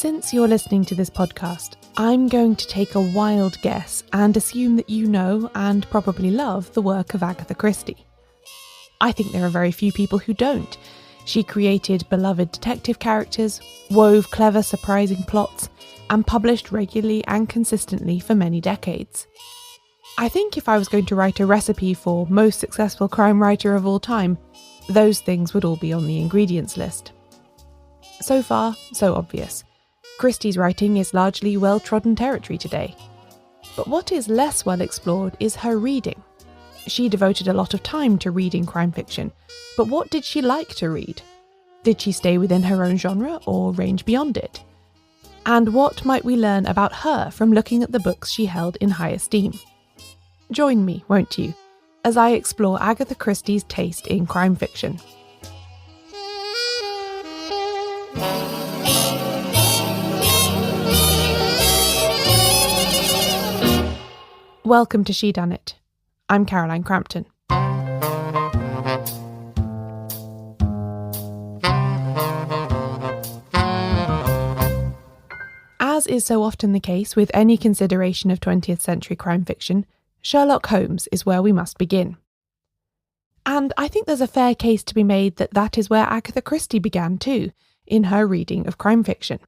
Since you're listening to this podcast, I'm going to take a wild guess and assume that you know and probably love the work of Agatha Christie. I think there are very few people who don't. She created beloved detective characters, wove clever, surprising plots, and published regularly and consistently for many decades. I think if I was going to write a recipe for most successful crime writer of all time, those things would all be on the ingredients list. So far, so obvious. Christie's writing is largely well-trodden territory today. But what is less well explored is her reading. She devoted a lot of time to reading crime fiction, but what did she like to read? Did she stay within her own genre or range beyond it? And what might we learn about her from looking at the books she held in high esteem? Join me, won't you, as I explore Agatha Christie's taste in crime fiction. Welcome to Shedunnit. I'm Caroline Crampton. As is so often the case with any consideration of 20th century crime fiction, Sherlock Holmes is where we must begin. And I think there's a fair case to be made that that is where Agatha Christie began too, in her reading of crime fiction.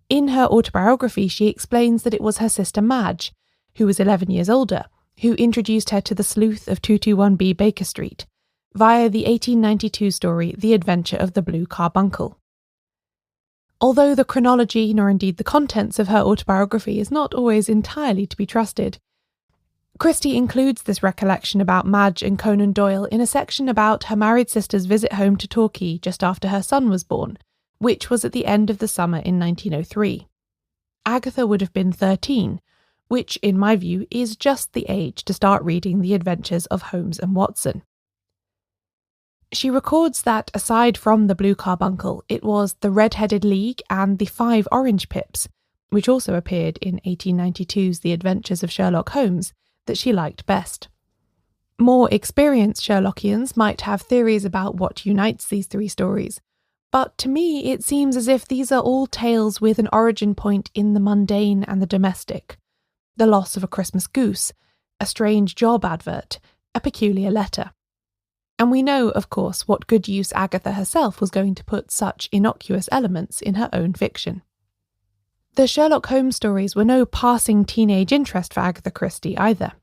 In her autobiography, she explains that it was her sister Madge, who was 11 years older, who introduced her to the sleuth of 221B Baker Street, via the 1892 story The Adventure of the Blue Carbuncle. Although the chronology, nor indeed the contents of her autobiography, is not always entirely to be trusted, Christie includes this recollection about Madge and Conan Doyle in a section about her married sister's visit home to Torquay just after her son was born, which was at the end of the summer in 1903. Agatha would have been 13, which, in my view, is just the age to start reading the adventures of Holmes and Watson. She records that, aside from the Blue Carbuncle, it was the Red-Headed League and the 5 Orange Pips, which also appeared in 1892's The Adventures of Sherlock Holmes, that she liked best. More experienced Sherlockians might have theories about what unites these 3 stories, but to me it seems as if these are all tales with an origin point in the mundane and the domestic. The loss of a Christmas goose, a strange job advert, a peculiar letter. And we know, of course, what good use Agatha herself was going to put such innocuous elements in her own fiction. The Sherlock Holmes stories were no passing teenage interest for Agatha Christie either.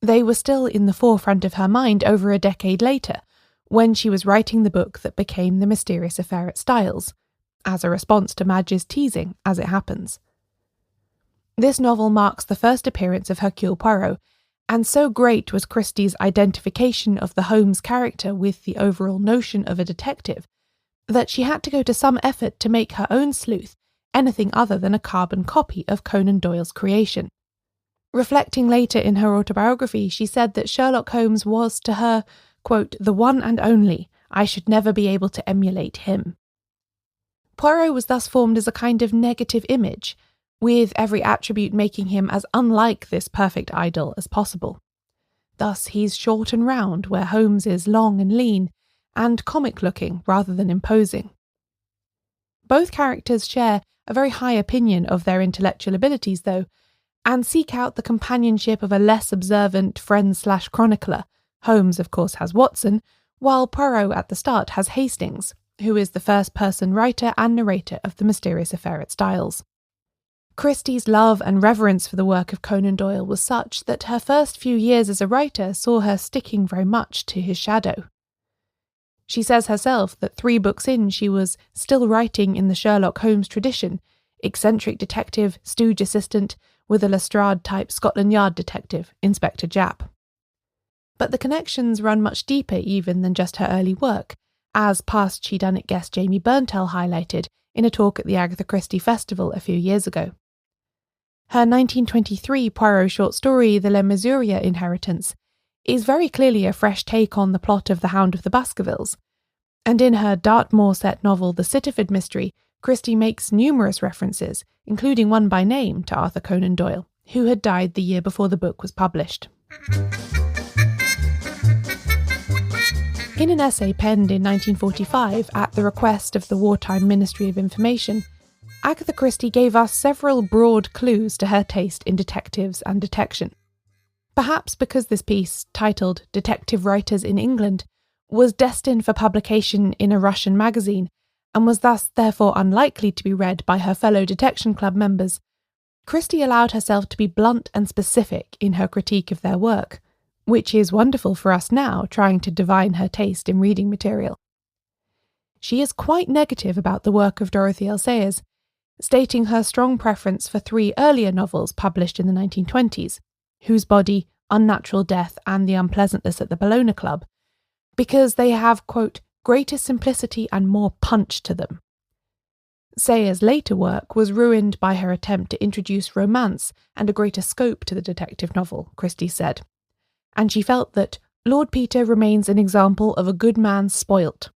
They were still in the forefront of her mind over a decade later, when she was writing the book that became The Mysterious Affair at Styles, as a response to Madge's teasing, as it happens. This novel marks the first appearance of Hercule Poirot, and so great was Christie's identification of the Holmes character with the overall notion of a detective, that she had to go to some effort to make her own sleuth anything other than a carbon copy of Conan Doyle's creation. Reflecting later in her autobiography, she said that Sherlock Holmes was, to her, quote, the one and only. I should never be able to emulate him. Poirot was thus formed as a kind of negative image, with every attribute making him as unlike this perfect idol as possible. Thus he's short and round, where Holmes is long and lean, and comic-looking rather than imposing. Both characters share a very high opinion of their intellectual abilities, though, and seek out the companionship of a less observant friend/chronicler. Holmes, of course, has Watson, while Poirot at the start has Hastings, who is the first-person writer and narrator of The Mysterious Affair at Styles. Christie's love and reverence for the work of Conan Doyle was such that her first few years as a writer saw her sticking very much to his shadow. She says herself that 3 books in she was still writing in the Sherlock Holmes tradition, eccentric detective, stooge assistant, with a Lestrade-type Scotland Yard detective, Inspector Japp. But the connections run much deeper even than just her early work, as past Shedunnit guest Jamie Burntell highlighted in a talk at the Agatha Christie Festival a few years ago. Her 1923 Poirot short story, The Le Mesurier Inheritance, is very clearly a fresh take on the plot of The Hound of the Baskervilles, and in her Dartmoor-set novel The Sitterford Mystery, Christie makes numerous references, including one by name, to Arthur Conan Doyle, who had died the year before the book was published. In an essay penned in 1945 at the request of the Wartime Ministry of Information, Agatha Christie gave us several broad clues to her taste in detectives and detection. Perhaps because this piece, titled Detective Writers in England, was destined for publication in a Russian magazine and was thus therefore unlikely to be read by her fellow Detection Club members, Christie allowed herself to be blunt and specific in her critique of their work, which is wonderful for us now trying to divine her taste in reading material. She is quite negative about the work of Dorothy L. Sayers, stating her strong preference for 3 earlier novels published in the 1920s, Whose Body, Unnatural Death and The Unpleasantness at the Bologna Club, because they have, quote, greater simplicity and more punch to them. Sayers' later work was ruined by her attempt to introduce romance and a greater scope to the detective novel, Christie said, and she felt that Lord Peter remains an example of a good man spoilt.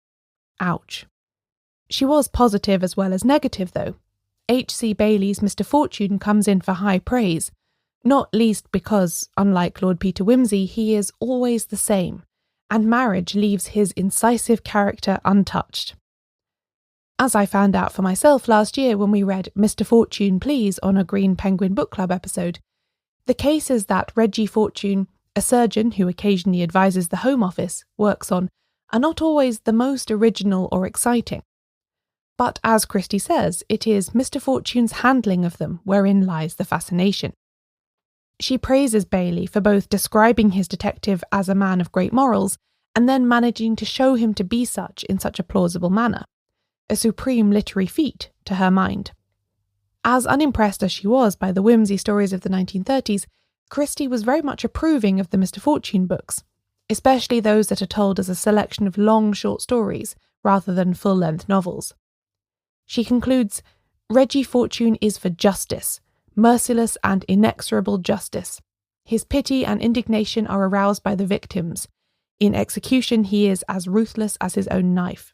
Ouch. She was positive as well as negative, though. H.C. Bailey's Mr. Fortune comes in for high praise, not least because, unlike Lord Peter Wimsey, he is always the same, and marriage leaves his incisive character untouched. As I found out for myself last year when we read Mr. Fortune Please on a Green Penguin Book Club episode, the cases that Reggie Fortune, a surgeon who occasionally advises the Home Office, works on are not always the most original or exciting. But as Christie says, it is Mr. Fortune's handling of them wherein lies the fascination. She praises Bailey for both describing his detective as a man of great morals and then managing to show him to be such in such a plausible manner, a supreme literary feat to her mind. As unimpressed as she was by the whimsy stories of the 1930s, Christie was very much approving of the Mr. Fortune books, especially those that are told as a selection of long short stories rather than full-length novels. She concludes, Reggie Fortune is for justice, merciless and inexorable justice. His pity and indignation are aroused by the victims. In execution he is as ruthless as his own knife.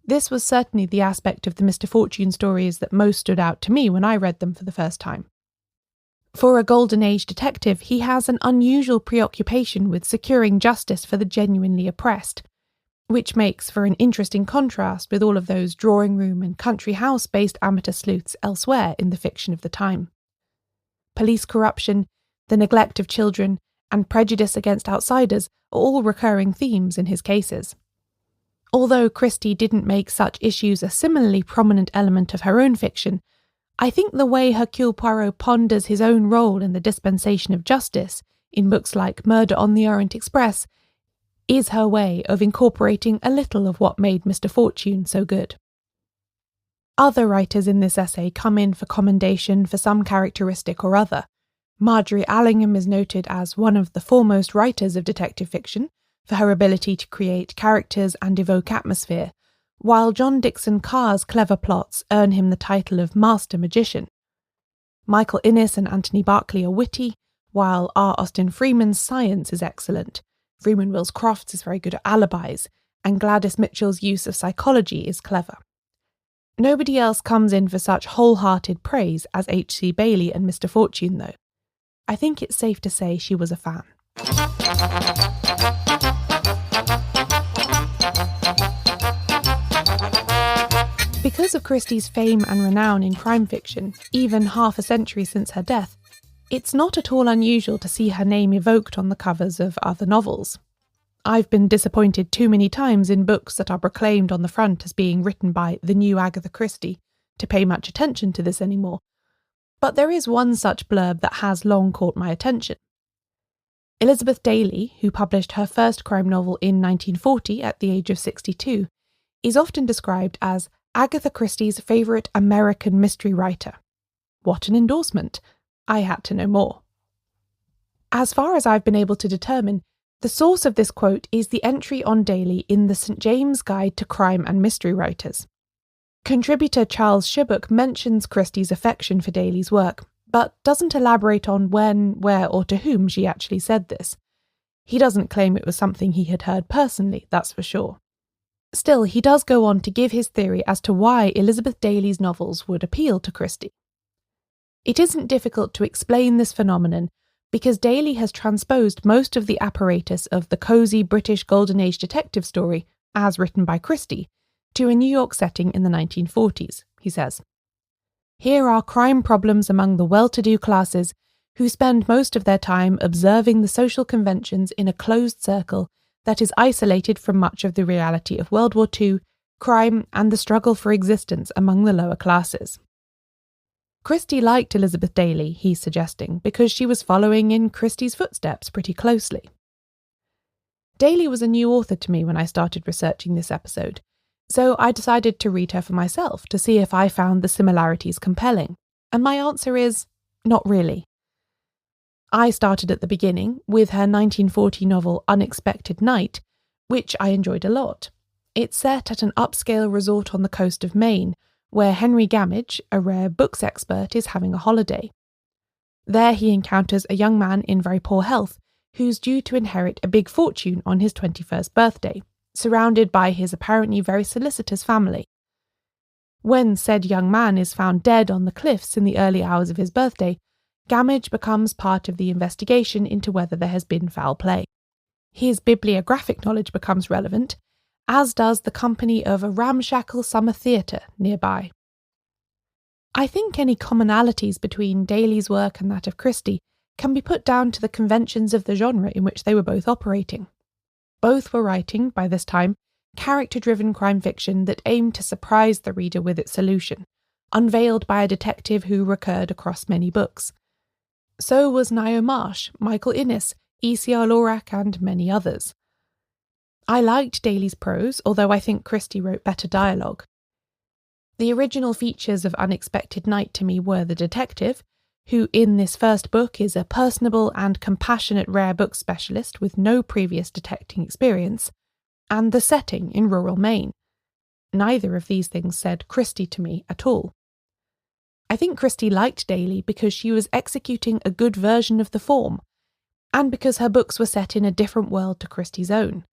This was certainly the aspect of the Mr. Fortune stories that most stood out to me when I read them for the first time. For a Golden Age detective, he has an unusual preoccupation with securing justice for the genuinely oppressed, which makes for an interesting contrast with all of those drawing room and country house-based amateur sleuths elsewhere in the fiction of the time. Police corruption, the neglect of children, and prejudice against outsiders are all recurring themes in his cases. Although Christie didn't make such issues a similarly prominent element of her own fiction, I think the way Hercule Poirot ponders his own role in the dispensation of justice in books like Murder on the Orient Express is her way of incorporating a little of what made Mr. Fortune so good. Other writers in this essay come in for commendation for some characteristic or other. Marjorie Allingham is noted as one of the foremost writers of detective fiction for her ability to create characters and evoke atmosphere, while John Dixon Carr's clever plots earn him the title of Master Magician. Michael Innes and Anthony Berkeley are witty, while R. Austin Freeman's science is excellent. Freeman Wills Crofts is very good at alibis, and Gladys Mitchell's use of psychology is clever. Nobody else comes in for such wholehearted praise as H.C. Bailey and Mr. Fortune, though. I think it's safe to say she was a fan. Because of Christie's fame and renown in crime fiction, even half a century since her death, it's not at all unusual to see her name evoked on the covers of other novels. I've been disappointed too many times in books that are proclaimed on the front as being written by the new Agatha Christie to pay much attention to this anymore, but there is one such blurb that has long caught my attention. Elizabeth Daly, who published her first crime novel in 1940 at the age of 62, is often described as Agatha Christie's favourite American mystery writer. What an endorsement! I had to know more. As far as I've been able to determine, the source of this quote is the entry on Daly in the St. James Guide to Crime and Mystery Writers. Contributor Charles Shubook mentions Christie's affection for Daly's work, but doesn't elaborate on when, where, or to whom she actually said this. He doesn't claim it was something he had heard personally, that's for sure. Still, he does go on to give his theory as to why Elizabeth Daly's novels would appeal to Christie. It isn't difficult to explain this phenomenon because Daly has transposed most of the apparatus of the cosy British Golden Age detective story, as written by Christie, to a New York setting in the 1940s, he says. Here are crime problems among the well-to-do classes who spend most of their time observing the social conventions in a closed circle that is isolated from much of the reality of World War II, crime, and the struggle for existence among the lower classes. Christie liked Elizabeth Daly, he's suggesting, because she was following in Christie's footsteps pretty closely. Daly was a new author to me when I started researching this episode, so I decided to read her for myself to see if I found the similarities compelling, and my answer is not really. I started at the beginning with her 1940 novel Unexpected Night, which I enjoyed a lot. It's set at an upscale resort on the coast of Maine, where Henry Gamage, a rare books expert, is having a holiday. There he encounters a young man in very poor health who's due to inherit a big fortune on his 21st birthday, surrounded by his apparently very solicitous family. When said young man is found dead on the cliffs in the early hours of his birthday, Gamage becomes part of the investigation into whether there has been foul play. His bibliographic knowledge becomes relevant, as does the company of a ramshackle summer theatre nearby. I think any commonalities between Daly's work and that of Christie can be put down to the conventions of the genre in which they were both operating. Both were writing, by this time, character-driven crime fiction that aimed to surprise the reader with its solution, unveiled by a detective who recurred across many books. So was Ngaio Marsh, Michael Innes, E.C.R. Lorak, and many others. I liked Daly's prose, although I think Christie wrote better dialogue. The original features of Unexpected Night to me were the detective, who in this first book is a personable and compassionate rare book specialist with no previous detecting experience, and the setting in rural Maine. Neither of these things said Christie to me at all. I think Christie liked Daly because she was executing a good version of the form, and because her books were set in a different world to Christie's own.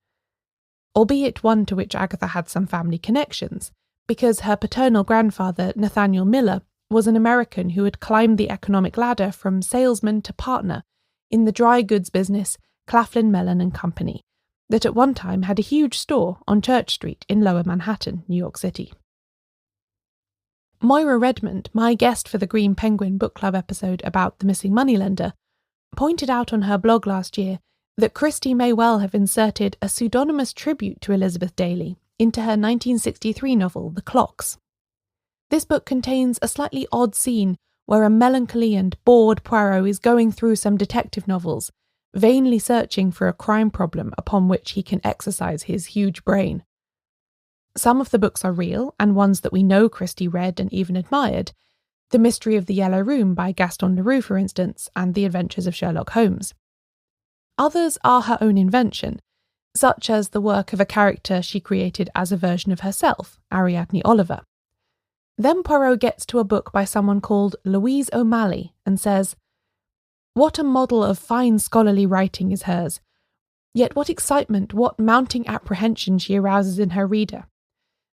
Albeit one to which Agatha had some family connections, because her paternal grandfather, Nathaniel Miller, was an American who had climbed the economic ladder from salesman to partner in the dry goods business Claflin, Mellon and Company, that at one time had a huge store on Church Street in Lower Manhattan, New York City. Moira Redmond, my guest for the Green Penguin Book Club episode about The Missing Moneylender, pointed out on her blog last year that Christie may well have inserted a pseudonymous tribute to Elizabeth Daly into her 1963 novel The Clocks. This book contains a slightly odd scene where a melancholy and bored Poirot is going through some detective novels, vainly searching for a crime problem upon which he can exercise his huge brain. Some of the books are real, and ones that we know Christie read and even admired. The Mystery of the Yellow Room by Gaston Leroux, for instance, and The Adventures of Sherlock Holmes. Others are her own invention, such as the work of a character she created as a version of herself, Ariadne Oliver. Then Poirot gets to a book by someone called Louise O'Malley and says, "What a model of fine scholarly writing is hers! Yet what excitement, what mounting apprehension she arouses in her reader!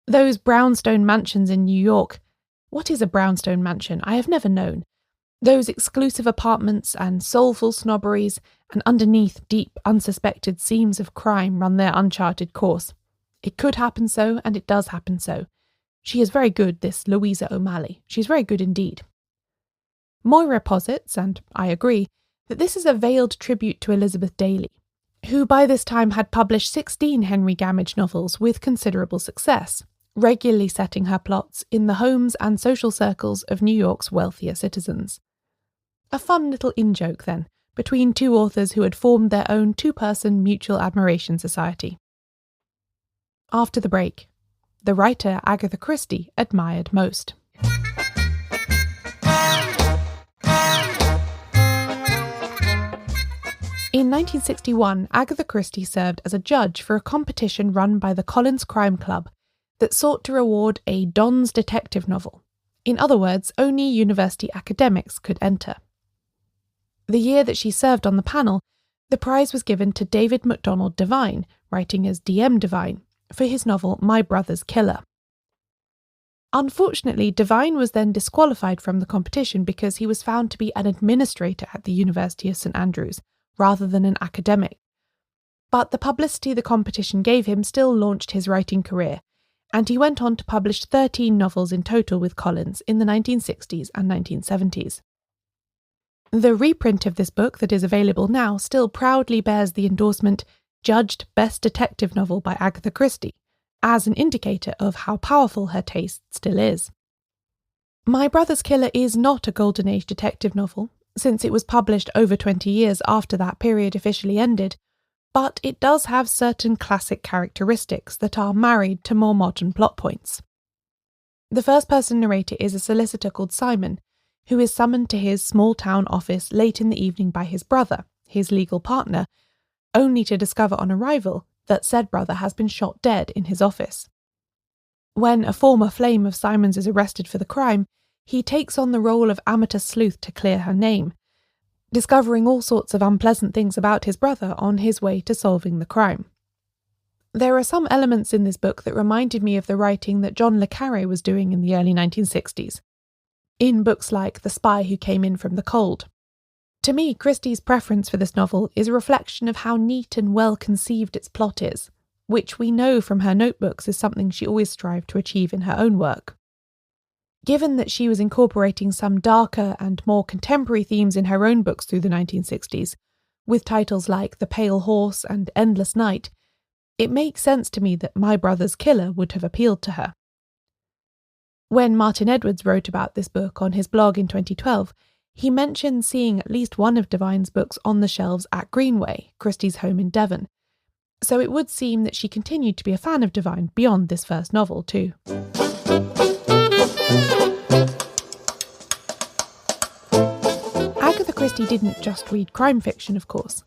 Those brownstone mansions in New York. What is a brownstone mansion? I have never known. Those exclusive apartments and soulful snobberies, and underneath deep, unsuspected seams of crime run their uncharted course. It could happen so, and it does happen so. She is very good, this Louisa O'Malley. She's very good indeed." Moira posits, and I agree, that this is a veiled tribute to Elizabeth Daly, who by this time had published 16 Henry Gamage novels with considerable success, regularly setting her plots in the homes and social circles of New York's wealthier citizens. A fun little in-joke, then, between two authors who had formed their own two-person mutual admiration society. After the break, the writer Agatha Christie admired most. In 1961, Agatha Christie served as a judge for a competition run by the Collins Crime Club that sought to reward a Don's detective novel. In other words, only university academics could enter. The year that she served on the panel, the prize was given to David MacDonald Devine, writing as D.M. Devine, for his novel My Brother's Killer. Unfortunately, Devine was then disqualified from the competition because he was found to be an administrator at the University of St Andrews, rather than an academic. But the publicity the competition gave him still launched his writing career, and he went on to publish 13 novels in total with Collins in the 1960s and 1970s. The reprint of this book that is available now still proudly bears the endorsement "Judged Best Detective Novel by Agatha Christie," as an indicator of how powerful her taste still is. My Brother's Killer is not a Golden Age detective novel, since it was published over 20 years after that period officially ended, but it does have certain classic characteristics that are married to more modern plot points. The first-person narrator is a solicitor called Simon, who is summoned to his small-town office late in the evening by his brother, his legal partner, only to discover on arrival that said brother has been shot dead in his office. When a former flame of Simon's is arrested for the crime, he takes on the role of amateur sleuth to clear her name, discovering all sorts of unpleasant things about his brother on his way to solving the crime. There are some elements in this book that reminded me of the writing that John le Carré was doing in the early 1960s, in books like The Spy Who Came In From the Cold. To me, Christie's preference for this novel is a reflection of how neat and well-conceived its plot is, which we know from her notebooks is something she always strived to achieve in her own work. Given that she was incorporating some darker and more contemporary themes in her own books through the 1960s, with titles like The Pale Horse and Endless Night, it makes sense to me that My Brother's Killer would have appealed to her. When Martin Edwards wrote about this book on his blog in 2012, he mentioned seeing at least one of Divine's books on the shelves at Greenway, Christie's home in Devon, so it would seem that she continued to be a fan of Divine beyond this first novel too. Agatha Christie didn't just read crime fiction, of course.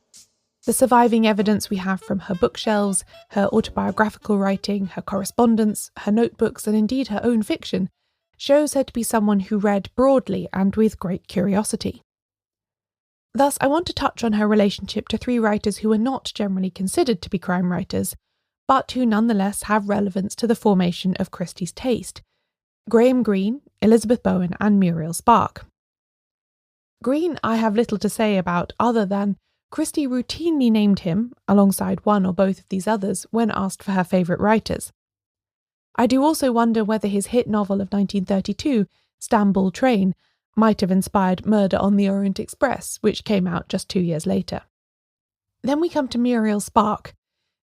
The surviving evidence we have from her bookshelves, her autobiographical writing, her correspondence, her notebooks, and indeed her own fiction, shows her to be someone who read broadly and with great curiosity. Thus, I want to touch on her relationship to three writers who are not generally considered to be crime writers, but who nonetheless have relevance to the formation of Christie's taste: Graham Greene, Elizabeth Bowen, and Muriel Spark. Greene I have little to say about other than Christie routinely named him, alongside one or both of these others, when asked for her favourite writers. I do also wonder whether his hit novel of 1932, Stamboul Train, might have inspired Murder on the Orient Express, which came out just 2 years later. Then we come to Muriel Spark,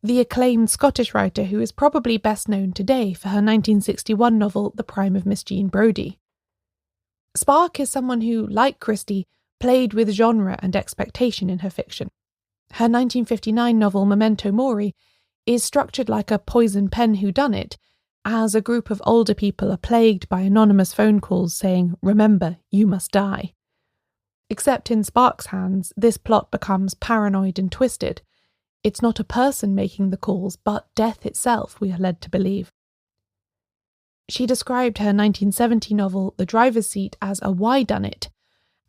the acclaimed Scottish writer who is probably best known today for her 1961 novel The Prime of Miss Jean Brodie. Spark is someone who, like Christie, played with genre and expectation in her fiction. Her 1959 novel Memento Mori is structured like a poison pen whodunit, as a group of older people are plagued by anonymous phone calls saying, "Remember, you must die." Except in Spark's hands, this plot becomes paranoid and twisted. It's not a person making the calls, but death itself, we are led to believe. She described her 1970 novel The Driver's Seat as a whodunit,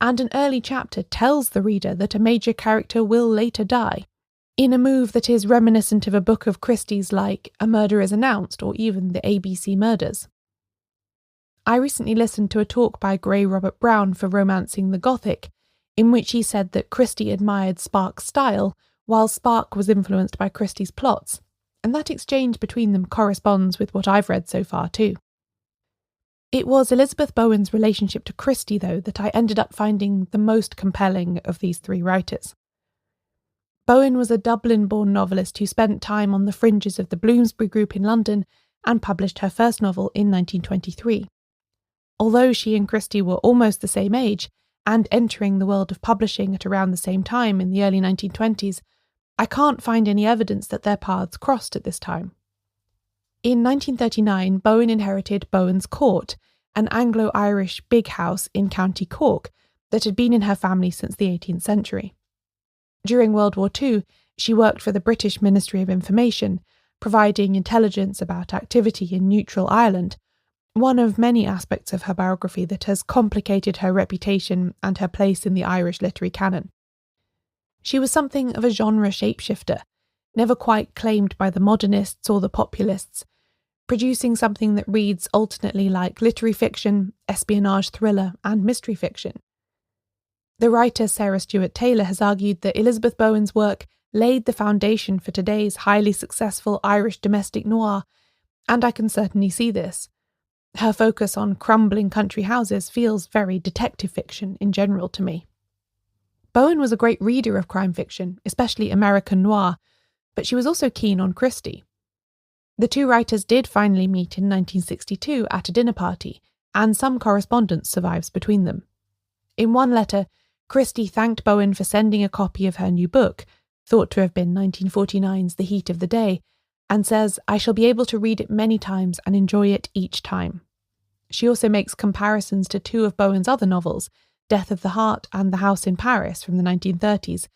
and an early chapter tells the reader that a major character will later die, in a move that is reminiscent of a book of Christie's like A Murder is Announced or even The ABC Murders. I recently listened to a talk by Gray Robert Brown for Romancing the Gothic, in which he said that Christie admired Spark's style, while Spark was influenced by Christie's plots, and that exchange between them corresponds with what I've read so far too. It was Elizabeth Bowen's relationship to Christie, though, that I ended up finding the most compelling of these three writers. Bowen was a Dublin-born novelist who spent time on the fringes of the Bloomsbury Group in London and published her first novel in 1923. Although she and Christie were almost the same age and entering the world of publishing at around the same time in the early 1920s, I can't find any evidence that their paths crossed at this time. In 1939, Bowen inherited Bowen's Court, an Anglo-Irish big house in County Cork that had been in her family since the 18th century. During World War II, she worked for the British Ministry of Information, providing intelligence about activity in neutral Ireland, one of many aspects of her biography that has complicated her reputation and her place in the Irish literary canon. She was something of a genre shapeshifter, never quite claimed by the modernists or the populists, producing something that reads alternately like literary fiction, espionage thriller, and mystery fiction. The writer Sarah Stewart Taylor has argued that Elizabeth Bowen's work laid the foundation for today's highly successful Irish domestic noir, And I can certainly see this. Her focus on crumbling country houses feels very detective fiction in general to me. Bowen was a great reader of crime fiction, especially American noir, but she was also keen on Christie. The two writers did finally meet in 1962 at a dinner party, and some correspondence survives between them. In one letter, Christie thanked Bowen for sending a copy of her new book, thought to have been 1949's The Heat of the Day, and says, "I shall be able to read it many times and enjoy it each time." She also makes comparisons to two of Bowen's other novels, Death of the Heart and The House in Paris from the 1930s,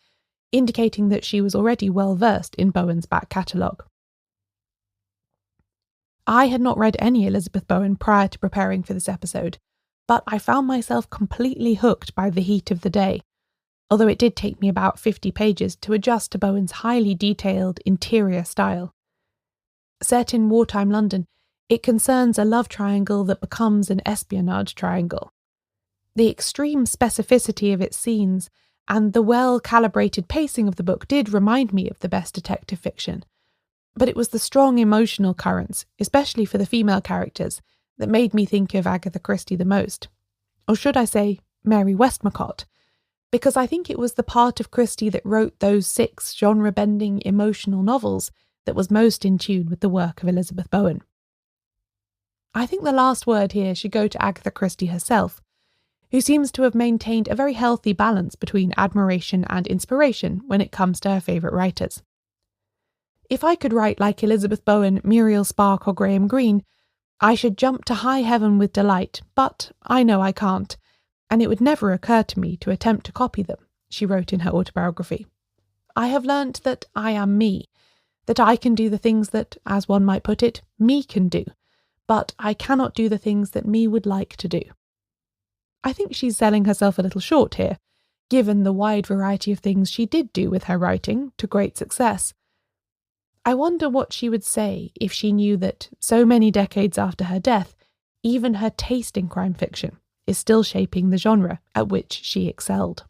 indicating that she was already well versed in Bowen's back catalogue. I had not read any Elizabeth Bowen prior to preparing for this episode, but I found myself completely hooked by The Heat of the Day, although it did take me about 50 pages to adjust to Bowen's highly detailed interior style. Set in wartime London, it concerns a love triangle that becomes an espionage triangle. The extreme specificity of its scenes and the well-calibrated pacing of the book did remind me of the best detective fiction, but it was the strong emotional currents, especially for the female characters, that made me think of Agatha Christie the most. Or should I say, Mary Westmacott, because I think it was the part of Christie that wrote those 6 genre-bending emotional novels that was most in tune with the work of Elizabeth Bowen. I think the last word here should go to Agatha Christie herself, who seems to have maintained a very healthy balance between admiration and inspiration when it comes to her favourite writers. If I could write like Elizabeth Bowen, Muriel Spark or Graham Greene, I should jump to high heaven with delight, but I know I can't, and it would never occur to me to attempt to copy them, she wrote in her autobiography. I have learnt that I am me, that I can do the things that, as one might put it, me can do, but I cannot do the things that me would like to do. I think she's selling herself a little short here, given the wide variety of things she did do with her writing to great success. I wonder what she would say if she knew that, so many decades after her death, even her taste in crime fiction is still shaping the genre at which she excelled.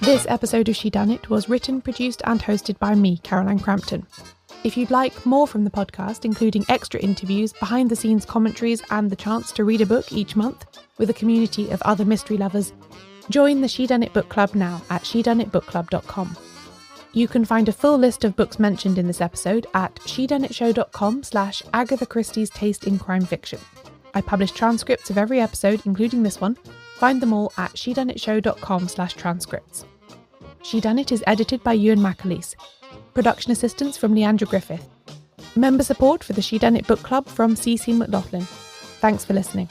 This episode of Shedunnit was written, produced and hosted by me, Caroline Crampton. If you'd like more from the podcast, including extra interviews, behind-the-scenes commentaries and the chance to read a book each month with a community of other mystery lovers, join the Shedunnit Book Club now at shedunnitbookclub.com. You can find a full list of books mentioned in this episode at shedunnitshow.com/Agatha Christie's Taste in Crime Fiction. I publish transcripts of every episode, including this one. Find them all at shedunnitshow.com/transcripts. Shedunnit is edited by Euan MacAleece. Production assistance from Leandra Griffith. Member support for the Shedunnit Book Club from Connor McLoughlin. Thanks for listening.